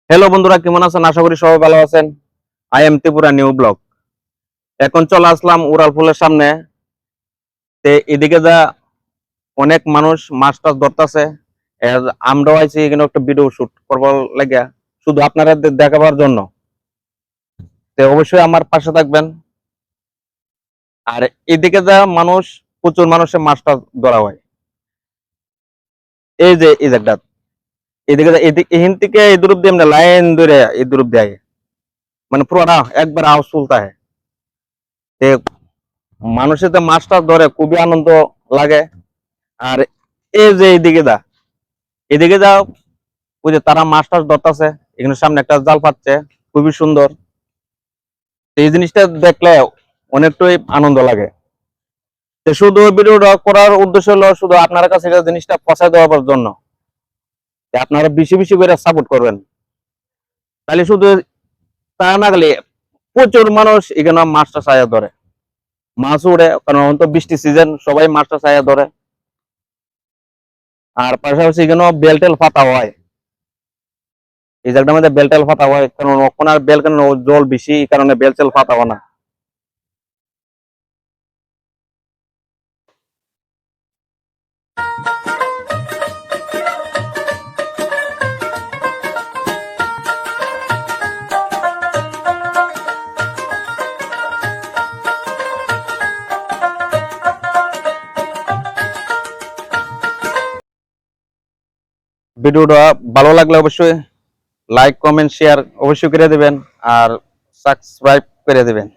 Hello বন্ধুরা, কেমন আছেন? আশা করি সবাই ভালো আছেন। I am Tripura new blog. এখন চলে আসলাম উড়াল ফুলের সামনে। এদিকে যা অনেক মানুষ মাছ টাছ ধরতেছে, আমরাও আইছি এখানে একটা ভিডিও শুট করবার লাগিয়া, শুধু আপনারা দেখাবার জন্য। অবশ্যই আমার পাশে থাকবেন। আর এদিকে যা মানুষ, প্রচুর মানুষের মাছ টাছ ধরা হয়। এই যে এই জায়গাটা, এদিকে এখান থেকে এদুর অব্দি আমরা লাইন ধরে এদুর অব্দি আয়, মানে পুরোটা একবার হাউসফুল থাকে। মানুষের যে মাছ টাছ ধরে খুবই আনন্দ লাগে। আর এই যে এদিকে যা ওই যে তারা মাছ টাছ ধরতেছে, এখানে সামনে একটা জাল পাচ্ছে, খুবই সুন্দর। এই জিনিসটা দেখলে অনেকটাই আনন্দ লাগে। শুধু ভিডিওটা করার উদ্দেশ্য হলো শুধু আপনার কাছে এই জিনিসটা পৌঁছায় দেওয়ার জন্য, আপনারা বেশি বেশি করে সাপোর্ট করবেন। তাহলে শুধু তা না গেলে প্রচুর মানুষ এখানে মাছটা ছায়া ধরে, মাছ উড়ে, কারণ তো বৃষ্টি সিজন, সবাই মাছটা ছায়া ধরে। আর পাশাপাশি এখানে বেলটেল পাতা হয়, এই জায়গাটার মধ্যে বেলটেল পাতা হয়, কারণ ওখানে বেল কেন জল বেশি, এই কারণে বেলটেল পাতা হয় না। ভিডিওটা ভালো লাগলে অবশ্যই লাইক কমেন্ট শেয়ার অবশ্যই করে দিবেন, আর সাবস্ক্রাইব করে দিবেন।